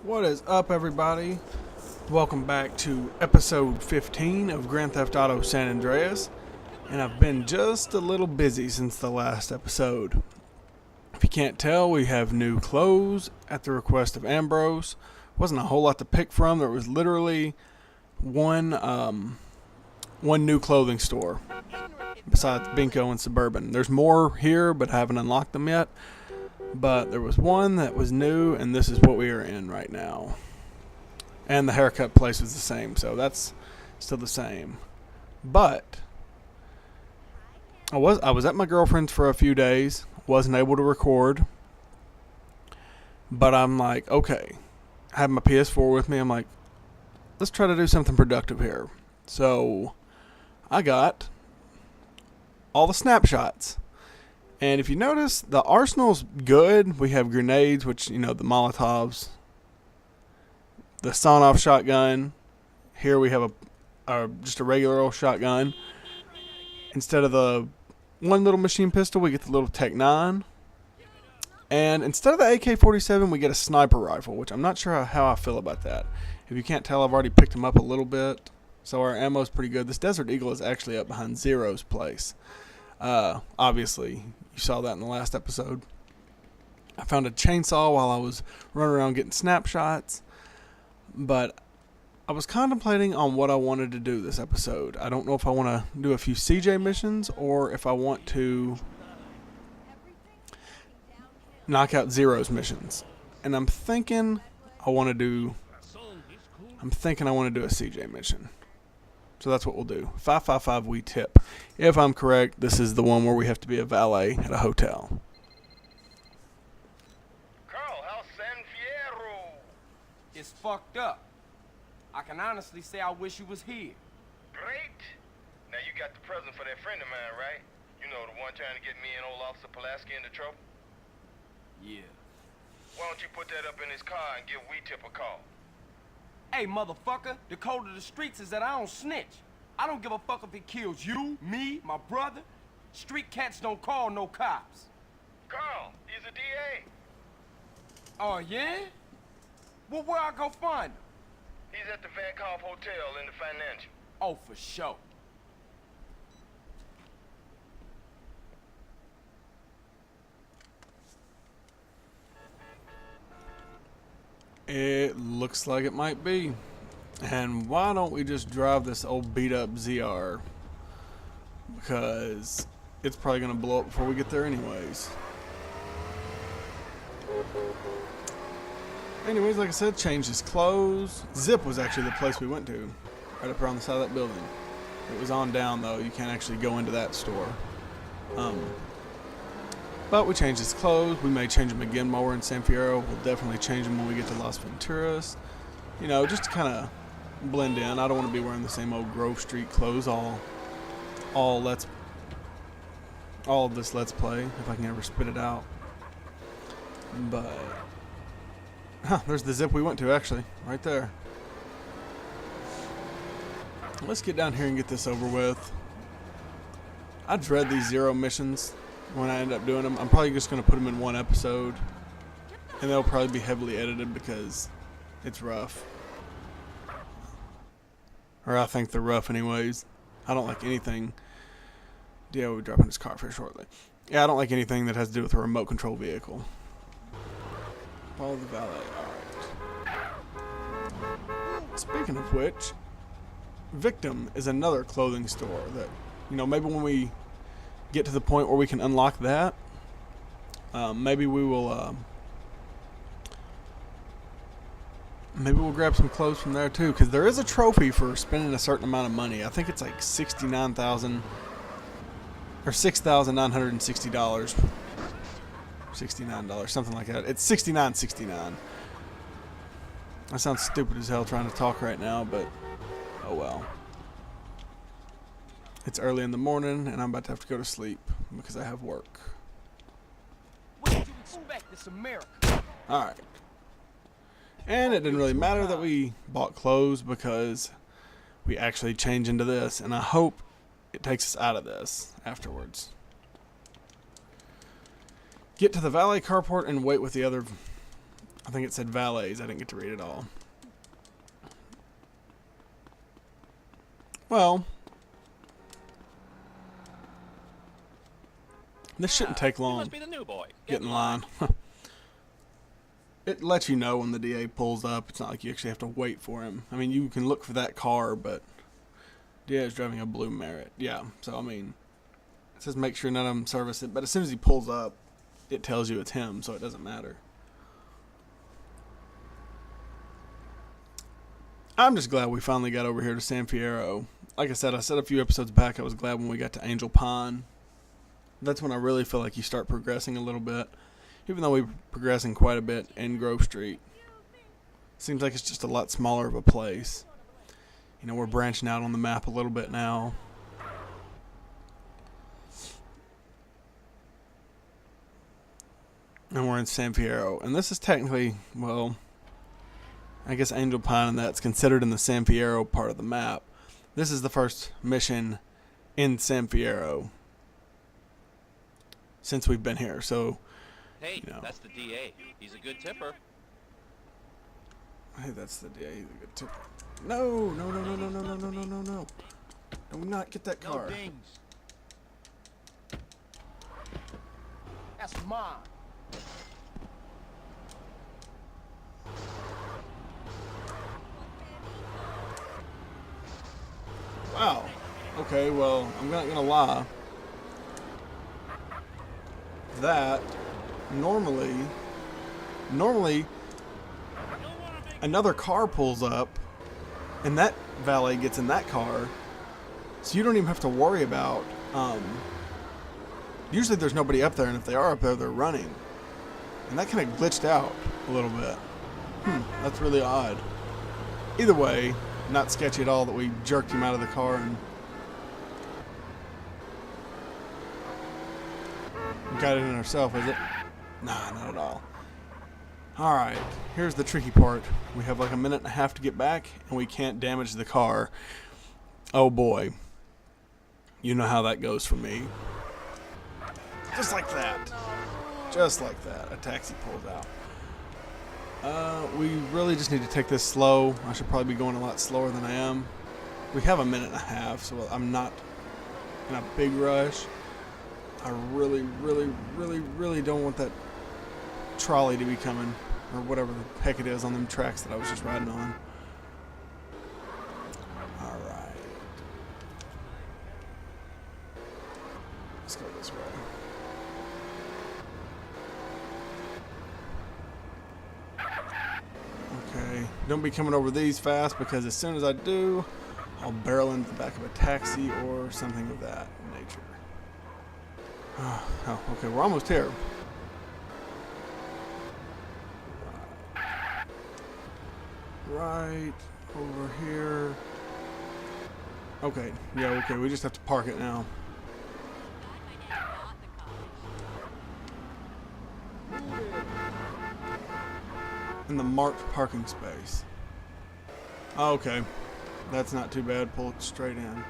What is up, everybody? Welcome back to episode 15 of Grand Theft Auto San Andreas. And I've been just a little busy since the last episode. If you can't tell, we have new clothes at the request of Ambrose. Wasn't a whole lot to pick from. There was literally one new clothing store besides Binko and Suburban. There's more here, but I haven't unlocked them yet. But there was one that was new, and this is what we are in right now. And the haircut place was the same, so that's still the same. But I was at my girlfriend's for a few days. Wasn't able to record. But I'm like, okay. I have my PS4 with me. I'm like, let's try to do something productive here. So I got all the snapshots. And if you notice, the arsenal's good. We have grenades, which, the Molotovs. The sawn-off shotgun. Here we have just a regular old shotgun. Instead of the one little machine pistol, we get the little Tech 9. And instead of the AK-47, we get a sniper rifle, which I'm not sure how I feel about that. If you can't tell, I've already picked them up a little bit. So our ammo's pretty good. This Desert Eagle is actually up behind Zero's place. Obviously, you saw that in the last episode. I found a chainsaw while I was running around getting snapshots. But I was contemplating on what I wanted to do this episode. I don't know if I want to do a few CJ missions or if I want to knock out Zero's missions. And I'm thinking I want to do a CJ mission. So that's what we'll do. 555 we tip. If I'm correct, this is the one where we have to be a valet at a hotel. Carl, how's San Fierro? It's fucked up. I can honestly say I wish you was here. Great. Now you got the present for that friend of mine, right? You know, the one trying to get me and old Officer Pulaski into trouble? Yeah. Why don't you put that up in his car and give We-Tip a call? Hey, motherfucker, the code of the streets is that I don't snitch. I don't give a fuck if it kills you, me, my brother. Street cats don't call no cops. Carl, he's a DA. Oh, yeah? Well, where I go find him? He's at the Vankov Hotel in the Financial. Oh, for sure. It looks like it might be. And why don't we just drive this old beat up ZR? Because it's probably going to blow up before we get there anyways. Anyways, like I said, changed his clothes. Zip was actually the place we went to. Right up around the side of that building. It was on down though. You can't actually go into that store. But we changed his clothes. We may change them again while we're in San Fierro. We'll definitely change them when we get to Las Venturas. Just to kind of blend in. I don't want to be wearing the same old Grove Street clothes all of this Let's Play, if I can ever spit it out. But, there's the Zip we went to, actually, right there. Let's get down here and get this over with. I dread these Zero missions. When I end up doing them, I'm probably just going to put them in one episode, and they'll probably be heavily edited because it's rough. Or I think they're rough anyways. I don't like anything. Yeah, we'll be dropping his car for shortly. Yeah, I don't like anything that has to do with a remote control vehicle. Follow the valet. Alright. Speaking of which, Victim is another clothing store that, maybe when we get to the point where we can unlock that, maybe we'll grab some clothes from there too, because there is a trophy for spending a certain amount of money. I think it's like $69,000 or $6,960, $69, something like that. It's $69.69. I sound stupid as hell trying to talk right now, but oh well. It's early in the morning, and I'm about to have to go to sleep because I have work. What did you expect? It's America. Alright. And it didn't really matter that we bought clothes because we actually change into this, and I hope it takes us out of this afterwards. Get to the valet carport and wait with the other I think it said valets. I didn't get to read it all. Well, this shouldn't take long. You must be the new boy. Get in line. It lets you know when the DA pulls up. It's not like you actually have to wait for him. I mean, you can look for that car, but DA is driving a blue Merit. Yeah, so I mean, it says make sure none of them service it, but as soon as he pulls up, it tells you it's him, so it doesn't matter. I'm just glad we finally got over here to San Fierro. Like I said a few episodes back, I was glad when we got to Angel Pine. That's when I really feel like you start progressing a little bit. Even though we're progressing quite a bit in Grove Street. Seems like it's just a lot smaller of a place. You know, we're branching out on the map a little bit now. And we're in San Fierro. And this is technically, well, I guess Angel Pine and that's considered in the San Fierro part of the map. This is the first mission in San Fierro since we've been here. So, Hey, you know. that's the DA. He's a good tipper. Hey, that's the DA. He's a good tipper. No. Do not get that car. No dings. That's mine. Wow. Okay, well, I'm not gonna lie. That normally another car pulls up and that valet gets in that car, so you don't even have to worry about usually there's nobody up there, and if they are up there, they're running, and that kind of glitched out a little bit. That's really odd. Either way, not sketchy at all that we jerked him out of the car and got it in ourselves, is it? Nah, not at all. Alright, here's the tricky part. We have like a minute and a half to get back, and we can't damage the car. Oh boy. You know how that goes for me. Just like that. Just like that. A taxi pulls out. We really just need to take this slow. I should probably be going a lot slower than I am. We have a minute and a half, so I'm not in a big rush. I really don't want that trolley to be coming, or whatever the heck it is on them tracks that I was just riding on. Alright. Let's go this way. Okay, don't be coming over these fast, because as soon as I do, I'll barrel into the back of a taxi or something of that nature. Oh, okay, we're almost here. Right over here. Okay, yeah, okay, we just have to park it now. In the marked parking space. Okay, that's not too bad. Pull it straight in.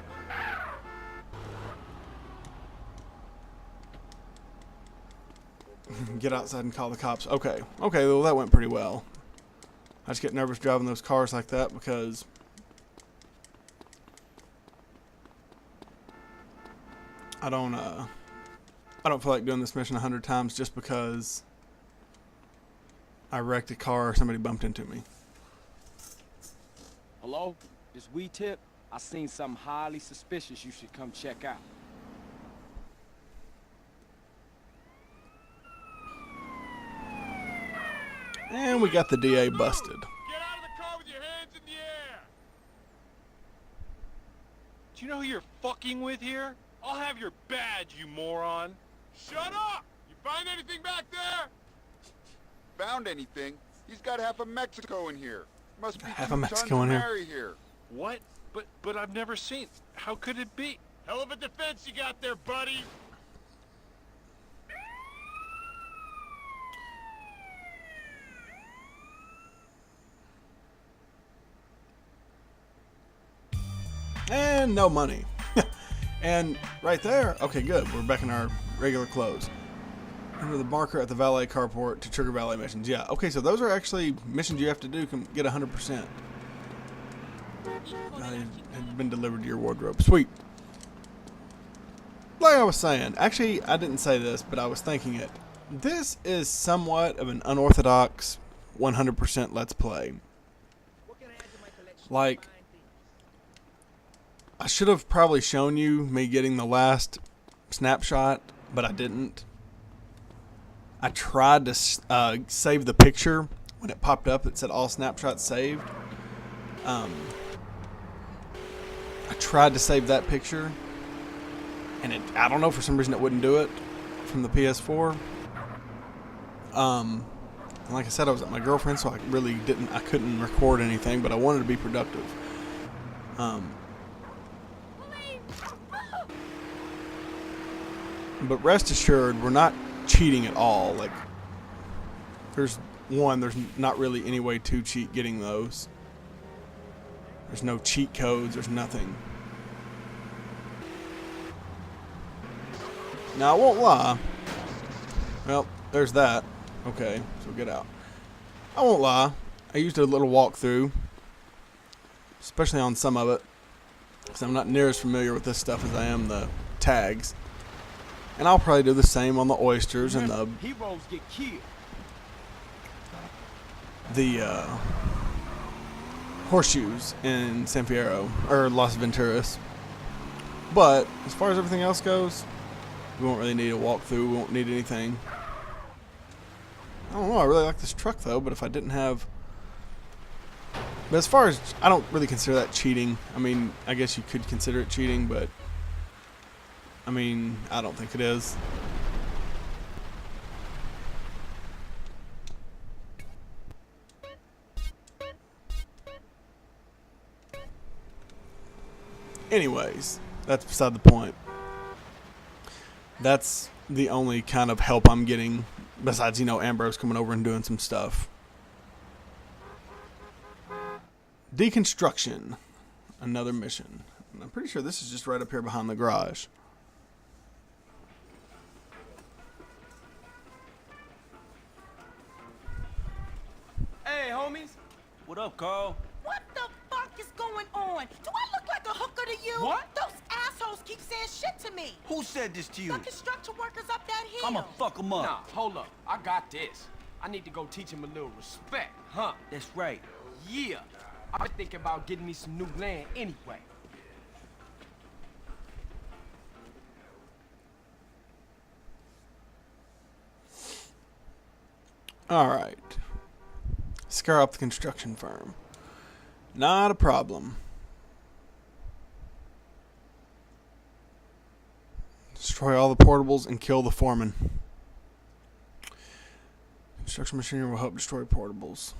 Get outside and call the cops. Okay, well that went pretty well. I just get nervous driving those cars like that because I don't feel like doing this mission 100 times just because I wrecked a car or somebody bumped into me. Hello? This we tip? I seen something highly suspicious you should come check out. And we got the DA busted. Get out of the car with your hands in the air! Do you know who you're fucking with here? I'll have your badge, you moron. Shut up! You find anything back there? Found anything? He's got half of Mexico in here. Must be Half 2 of tons Mexico in of here. Mary here. What? But I've never seen. How could it be? Hell of a defense you got there, buddy! And no money. And right there, okay, good. We're back in our regular clothes. Enter the marker at the valet carport to trigger valet missions. Yeah, okay, so those are actually missions you have to do to get 100%. Had been delivered to your wardrobe. Sweet. Like I was saying, actually, I didn't say this, but I was thinking it. This is somewhat of an unorthodox 100% Let's Play. Like, I should have probably shown you me getting the last snapshot, but I didn't. I tried to save the picture. When it popped up, it said all snapshots saved. I tried to save that picture, and I don't know, for some reason it wouldn't do it from the PS4. And like I said, I was at my girlfriend's, so I couldn't record anything, but I wanted to be productive. But rest assured, we're not cheating at all. Like, there's not really any way to cheat getting those. There's no cheat codes, there's nothing. Now, I won't lie. Well, there's that. Okay, so get out. I won't lie. I used a little walkthrough, especially on some of it, because I'm not near as familiar with this stuff as I am the tags. And I'll probably do the same on the oysters and the Heroes get killed. Horseshoes in San Fierro, or Las Venturas. But as far as everything else goes, we won't really need a walkthrough. We won't need anything. I don't know. I really like this truck though, but if I didn't have... But as far as... I don't really consider that cheating. I mean, I guess you could consider it cheating, but... I mean, I don't think it is. Anyways, that's beside the point. That's the only kind of help I'm getting, besides, Ambrose coming over and doing some stuff. Deconstruction. Another mission. And I'm pretty sure this is just right up here behind the garage. Hey, homies. What up, Carl? What the fuck is going on? Do I look like a hooker to you? What? Those assholes keep saying shit to me. Who said this to you? The construction workers up that hill. I'ma fuck 'em up. Nah, hold up. I got this. I need to go teach him a little respect, huh? That's right. Yeah. I've been thinking about getting me some new land anyway. Alright. Scare up the construction firm. Not a problem. Destroy all the portables and kill the foreman. Construction machinery will help destroy portables.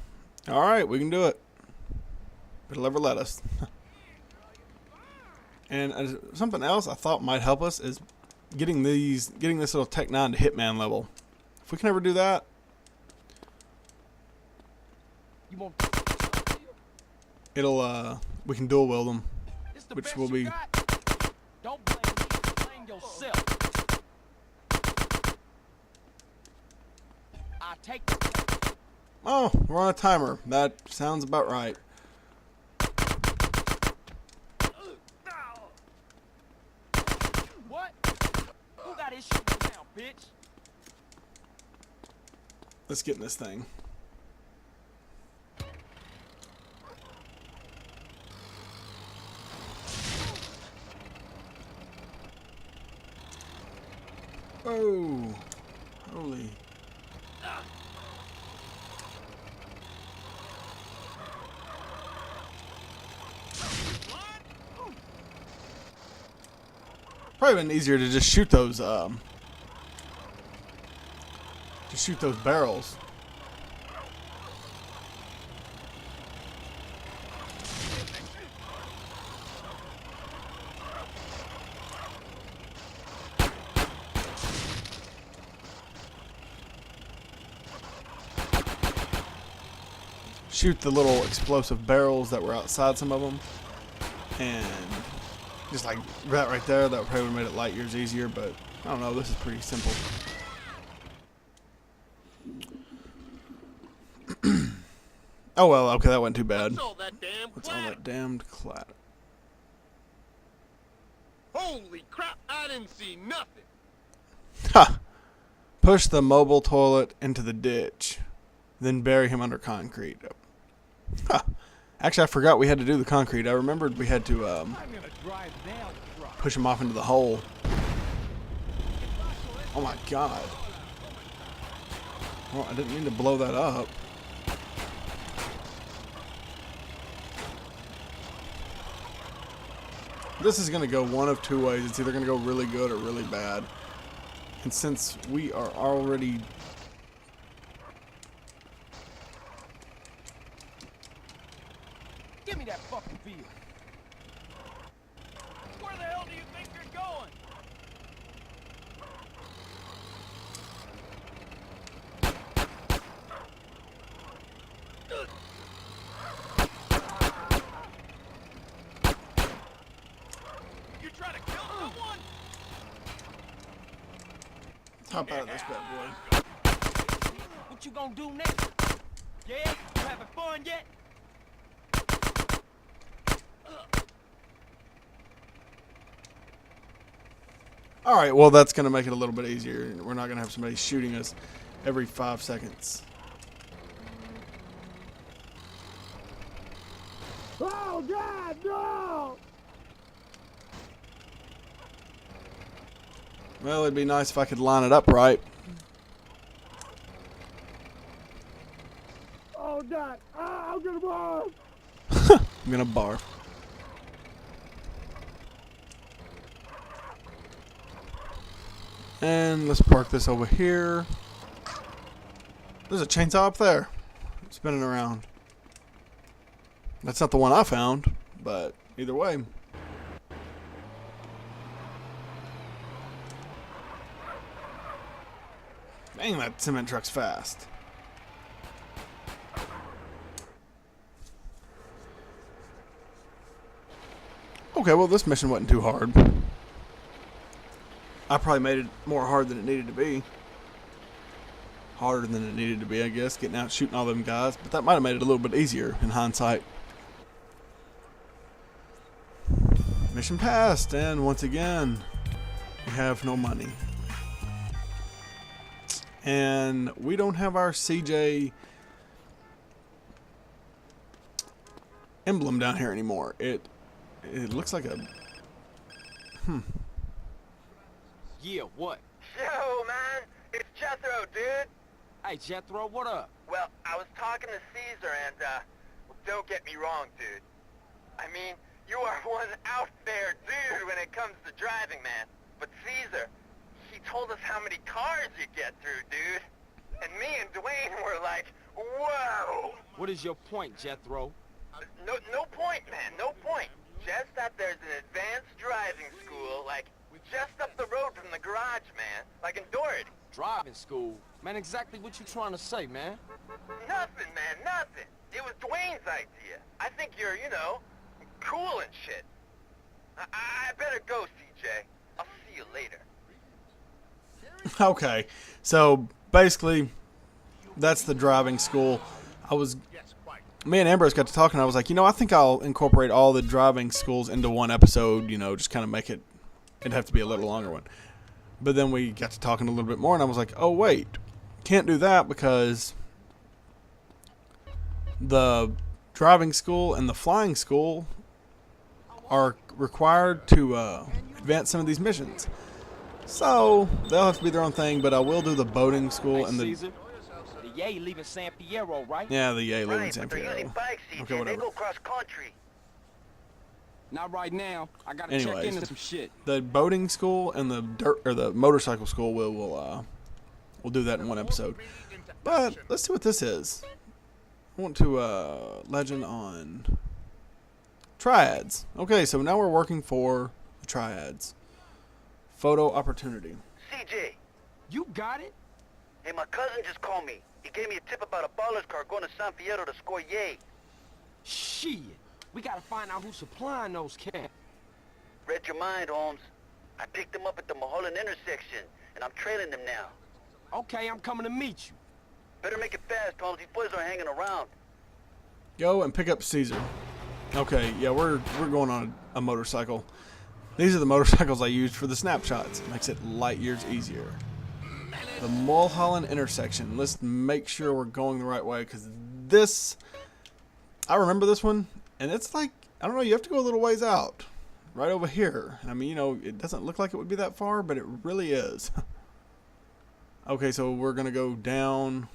Alright, we can do it. But it'll ever let us. And something else I thought might help us is getting this little Tech 9 to Hitman level. If we can ever do that, You want it'll we can dual wield them, It's the which best will you be got. Don't blame me, blame yourself. I take the... Oh, we're on a timer. That sounds about right. What? Who got his shit down, bitch? Let's get in this thing. Oh, holy. Probably been easier to just shoot those barrels. Shoot the little explosive barrels that were outside some of them, and just like that right there, that probably would have made it light years easier, but I don't know, this is pretty simple. Oh well, okay, that wasn't too bad. What's all that damn What's all clatter? that damned clatter? Holy crap, I didn't see nothing. Ha! Push the mobile toilet into the ditch, then bury him under concrete. Ha! Actually, I forgot we had to do the concrete. I remembered we had to push him off into the hole. Oh my god. Well, I didn't mean to blow that up. This is going to go one of two ways. It's either going to go really good or really bad. And since we are already... Give me that fucking beer. Where the hell do you think you're going? You trying to kill someone? Hop out of this bad boy. What you gonna do next? Yeah? You having fun yet? Alright, well that's going to make it a little bit easier. We're not going to have somebody shooting us every 5 seconds. Oh God, no! Well, it'd be nice if I could line it up right. Oh God, I'm gonna barf. I'm going to barf. And let's park this over here. There's a chainsaw up there, spinning around. That's not the one I found, but either way. Dang, that cement truck's fast. Okay, well this mission wasn't too hard. I probably made it more hard than it needed to be. Harder than it needed to be, I guess, getting out shooting all them guys. But that might have made it a little bit easier in hindsight. Mission passed, and once again, we have no money. And we don't have our CJ emblem down here anymore. It looks like a... Yeah, what? Yo, man, it's Jethro, dude. Hey, Jethro, what up? Well, I was talking to Caesar, and, don't get me wrong, dude. I mean, you are one out there dude when it comes to driving, man. But Caesar, he told us how many cars you get through, dude. And me and Dwayne were like, whoa! What is your point, Jethro? No point, man, no point. Just that there's an advanced driving school, like, just up the road from the garage, man. Like in Doherty. Driving school? Man, exactly what you trying to say, man? Nothing, man, nothing. It was Dwayne's idea. I think you're, you know, cool and shit. I better go, CJ. I'll see you later. Okay, so basically, that's the driving school. Me and Andreas got to talking. I was like, you know, I think I'll incorporate all the driving schools into one episode. You know, just kind of make it. It'd have to be a little longer one. But then we got to talking a little bit more, and I was like, oh wait, can't do that because the driving school and the flying school are required to advance some of these missions. So they'll have to be their own thing, but I will do the boating school and the... Caesar, the Yay leaving San Fierro, right? Yeah, the Yay living in Right, San but they're using Fierro. bikes, CJ. Okay, They whatever. go cross country. Not right now. I gotta check Anyways, into some shit. the boating school and the motorcycle school we'll do that in one episode. But let's see what this is. I want to legend on triads. Okay, so now we're working for the triads. Photo opportunity. CJ, You got it? hey, my cousin just called me. He gave me a tip about a baller's car going to San Fierro to score yay. Shit. We gotta find out who's supplying those cats. Read your mind, Holmes. I picked them up at the Mulholland intersection, and I'm trailing them now. Okay, I'm coming to meet you. Better make it fast, Holmes. These boys are hanging around. Go and pick up Caesar. Okay, yeah, we're going on a motorcycle. These are the motorcycles I used for the snapshots. Makes it light years easier. The Mulholland intersection. Let's make sure we're going the right way, because this, I remember this one, and it's like, I don't know, you have to go a little ways out. Right over here. I mean, you know, it doesn't look like it would be that far, but it really is. Okay, so we're going to go down.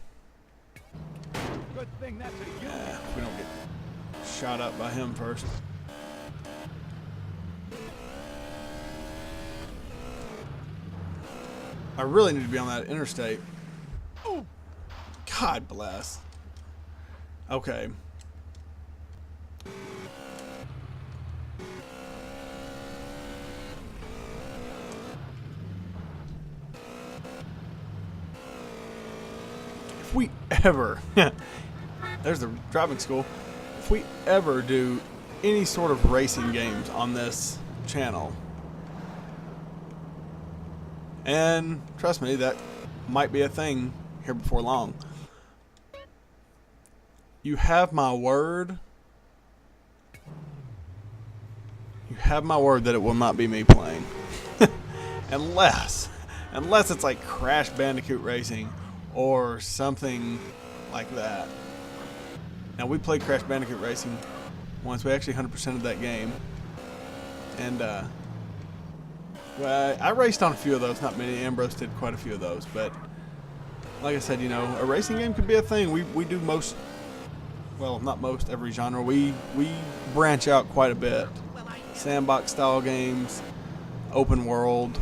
Good thing that's a Yeah, we don't get shot up by him first. I really need to be on that interstate. Oh, God bless. Okay. If we ever, there's the driving school. If we ever do any sort of racing games on this channel, and trust me, that might be a thing here before long. You have my word. You have my word that it will not be me playing. unless it's like Crash Bandicoot Racing or something like that. Now, we played Crash Bandicoot Racing once. We actually 100%ed that game. And, well, I raced on a few of those. Not many. Ambrose did quite a few of those. But, like I said, you know, a racing game could be a thing. We do most, well, not most, every genre. We branch out quite a bit. Sandbox style games, open world.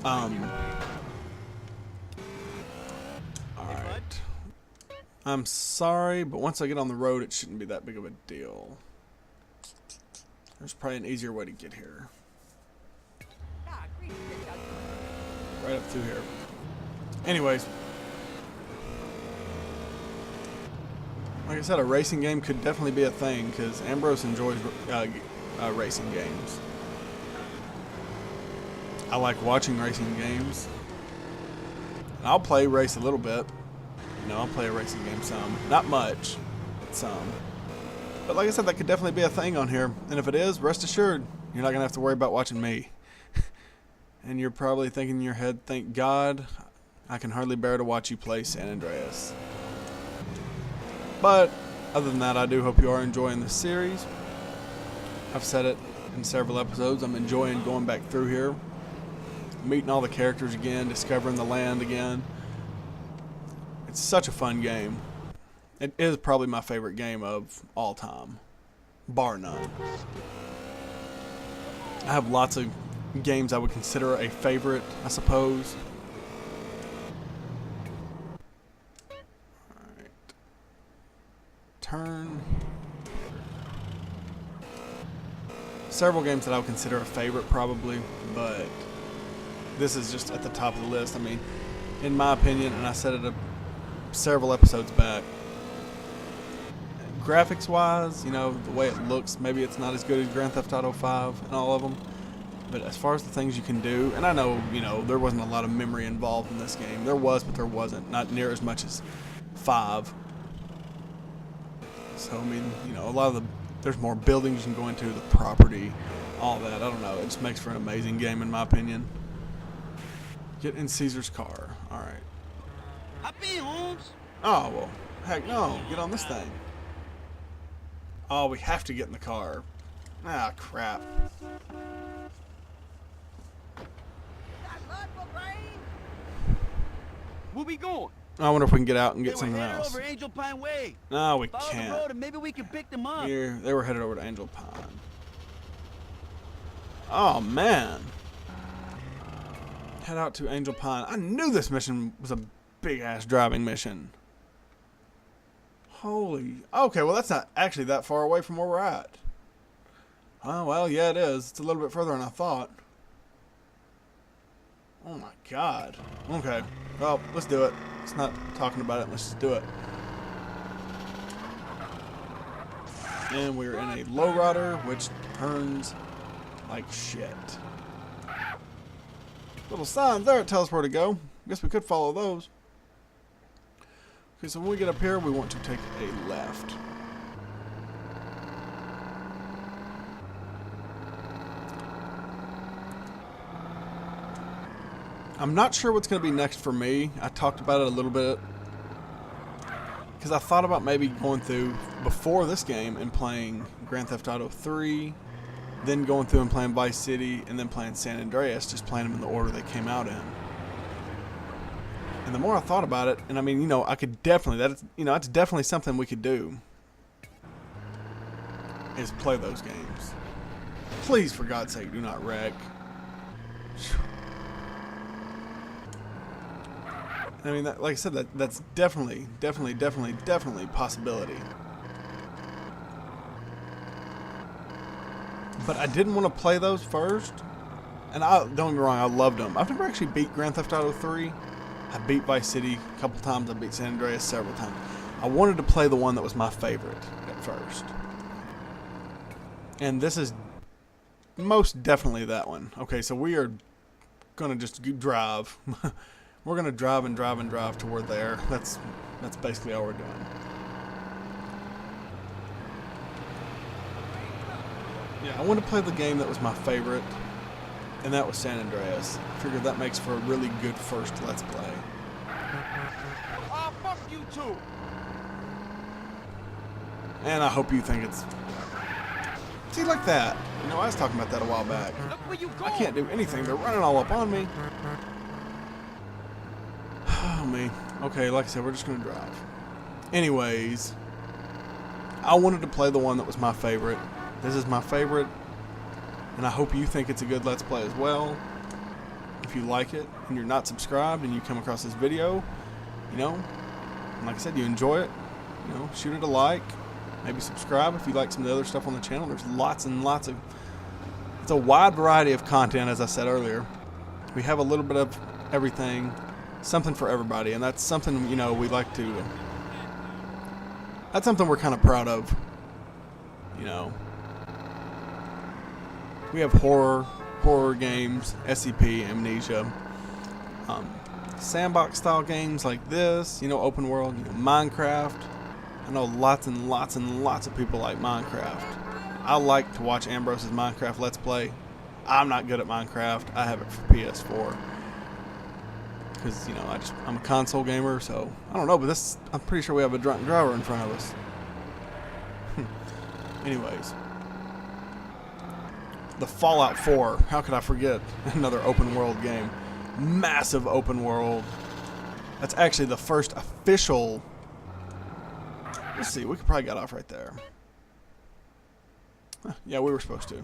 Alright. I'm sorry, but once I get on the road, it shouldn't be that big of a deal. There's probably an easier way to get here. Right up through here. Anyways. Like I said, a racing game could definitely be a thing, because Ambrose enjoys racing games. I like watching racing games. And I'll play race a little bit. You know, I'll play a racing game some. Not much, but some. But like I said, that could definitely be a thing on here. And if it is, rest assured, you're not going to have to worry about watching me. And you're probably thinking in your head, thank God, I can hardly bear to watch you play San Andreas. But other than that, I do hope you are enjoying this series. I've said it in several episodes. I'm enjoying going back through here, meeting all the characters again, discovering the land again. It's such a fun game. It is probably my favorite game of all time, bar none. I have lots of games I would consider a favorite, I suppose. Alright. Turn. Several games that I would consider a favorite probably, but this is just at the top of the list. I mean, in my opinion, and I said it several episodes back, graphics wise, you know, the way it looks, maybe it's not as good as Grand Theft Auto 5 and all of them. But as far as the things you can do, and I know, you know, there wasn't a lot of memory involved in this game. There was, but there wasn't. Not near as much as 5. So, I mean, you know, a lot of there's more buildings you can go into, the property, all that. I don't know. It just makes for an amazing game, in my opinion. Get in Caesar's car. All right. Hop in, Holmes. Oh, well, heck no. Get on this thing. Oh, we have to get in the car. Ah, crap. Where we going? I wonder if we can get out and get They were something headed else. over Angel Pine Way. No, we Follow the road can't. and maybe we can pick them up. Here, they were headed over to Angel Pine. Oh, man. Head out to Angel Pine. I knew this mission was a big-ass driving mission. Holy... Okay, well, that's not actually that far away from where we're at. Oh, well, yeah, it is. It's a little bit further than I thought. Oh, my God. Okay. Well, let's do it. Let's not talking about it. Let's just do it. And we're in a lowrider, which turns like shit. Little signs there that tell us where to go. Guess we could follow those. Okay, so when we get up here, we want to take a left. I'm not sure what's going to be next for me. I talked about it a little bit. Because I thought about maybe going through before this game and playing Grand Theft Auto 3. Then going through and playing Vice City. And then playing San Andreas. Just playing them in the order they came out in. And the more I thought about it, and I mean, you know, I could definitely, that's definitely something we could do. Is play those games. Please, for God's sake, do not wreck. I mean, like I said, that's definitely a possibility. But I didn't want to play those first. And don't get me wrong, I loved them. I've never actually beat Grand Theft Auto 3. I beat Vice City a couple times. I beat San Andreas several times. I wanted to play the one that was my favorite at first. And this is most definitely that one. Okay, so we are going to just drive. We're going to drive and drive and drive toward there. That's basically all we're doing. Yeah, I want to play the game that was my favorite, and that was San Andreas. I figured that makes for a really good first Let's Play. Oh, fuck you too. And I hope you think it's... See, like that. You know, I was talking about that a while back. Look where you go. I can't do anything. They're running all up on me. Oh, me. Okay, like I said, we're just going to drive. Anyways, I wanted to play the one that was my favorite. This is my favorite. And I hope you think it's a good Let's Play as well. If you like it and you're not subscribed and you come across this video, you know, and like I said, you enjoy it, you know, shoot it a like. Maybe subscribe if you like some of the other stuff on the channel. There's lots and lots of... It's a wide variety of content, as I said earlier. We have a little bit of everything. Something for everybody. And that's something, you know, we like to... That's something we're kind of proud of. You know. We have horror games, SCP, Amnesia. Sandbox style games like this. You know, open world. You know, Minecraft. I know lots and lots and lots of people like Minecraft. I like to watch Ambrose's Minecraft Let's Play. I'm not good at Minecraft. I have it for PS4. Because, you know, I'm a console gamer, so I don't know, but I'm pretty sure we have a drunk driver in front of us. Anyways. The Fallout 4. How could I forget? Another open world game. Massive open world. That's actually the first official... Let's see, we could probably get off right there. Yeah, we were supposed to.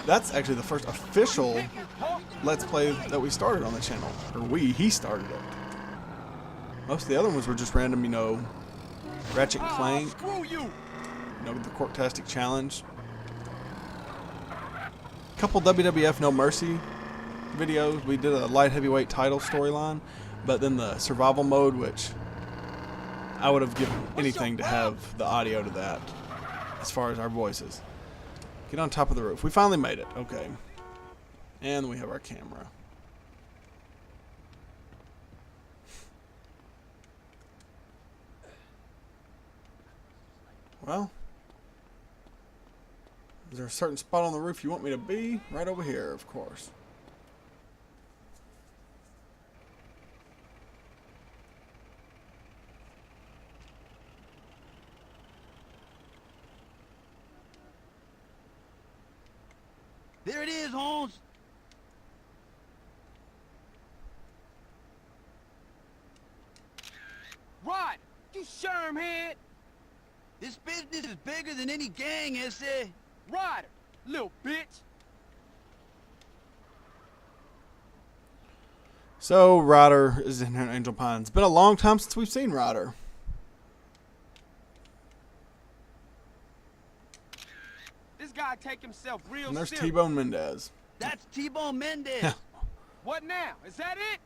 That's actually the first official Let's Play that we started on the channel. Or he started it. Most of the other ones were just random, you know, Ratchet and Clank. You know, the Corktastic Challenge. A couple WWF No Mercy videos. We did a light heavyweight title storyline. But then the survival mode, which... I would have given anything to have the audio to that, as far as our voices. Get on top of the roof. We finally made it. Okay. And we have our camera. Well, is there a certain spot on the roof you want me to be? Right over here, of course. There it is, Holmes. Rod, you shermhead. This business is bigger than any gang, S.A. Ryder, little bitch. So, Ryder is in Angel Pines. It's been a long time since we've seen Ryder. This guy take himself real And there's serious. T-Bone Mendez. That's T-Bone Mendez. What now? Is that it?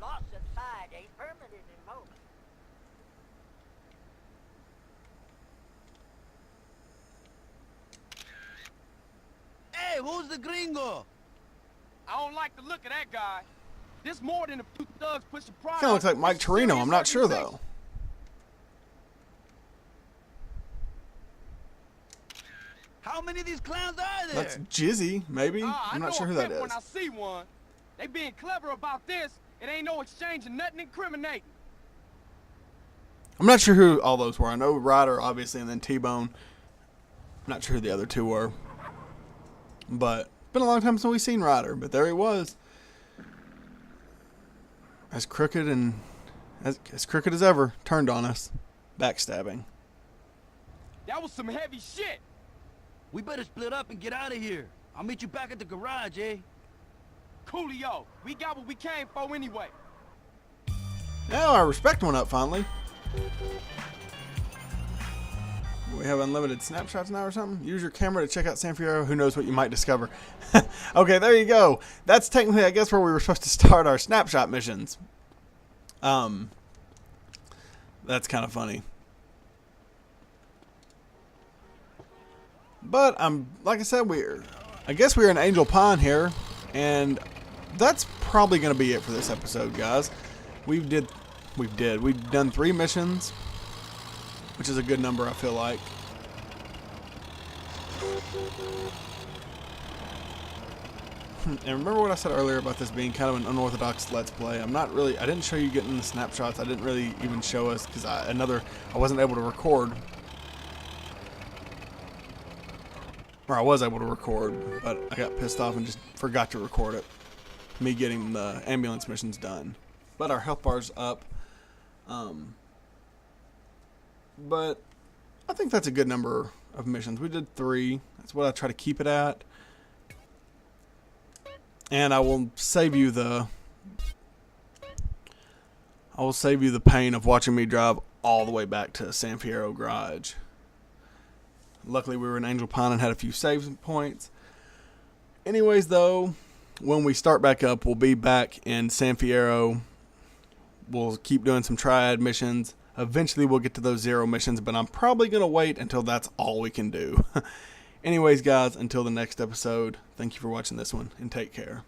Lost inside ain't permanent in moment. Hey, who's the gringo? I don't like the look of that guy. This more than a few thugs pushing pride. Kind of looks like Mike Torino. I'm not sure, though. How many of these clowns are there? That's Jizzy, maybe. I'm I not know sure a who that pimp is. when I see one. They being clever about this. It ain't no exchange and nothing incriminating. I'm not sure who all those were. I know Ryder, obviously, and then T-Bone. I'm not sure who the other two were. But it's been a long time since we've seen Ryder, but there he was. As crooked and as crooked as ever, turned on us. Backstabbing. That was some heavy shit. We better split up and get out of here. I'll meet you back at the garage, eh? Coolio, we got what we came for anyway. Now our respect went up finally. We have unlimited snapshots now or something? Use your camera to check out San Fierro. Who knows what you might discover. Okay, there you go. That's technically, I guess, where we were supposed to start our snapshot missions. That's kind of funny. But like I said, I guess we're in Angel Pine here, and that's probably going to be it for this episode, guys. We've done 3 missions, which is a good number, I feel like. And remember what I said earlier about this being kind of an unorthodox Let's Play. I didn't show you getting the snapshots. I didn't really even show us because I wasn't able to record. Or I was able to record, but I got pissed off and just forgot to record it. Me getting the ambulance missions done. But our health bar's up. But I think that's a good number of missions. We did 3. That's what I try to keep it at. And I will save you the pain of watching me drive all the way back to San Fierro Garage. Luckily, we were in Angel Pine and had a few save points. Anyways, though, when we start back up, we'll be back in San Fierro. We'll keep doing some triad missions. Eventually, we'll get to those 0 missions, but I'm probably going to wait until that's all we can do. Anyways, guys, until the next episode, thank you for watching this one, and take care.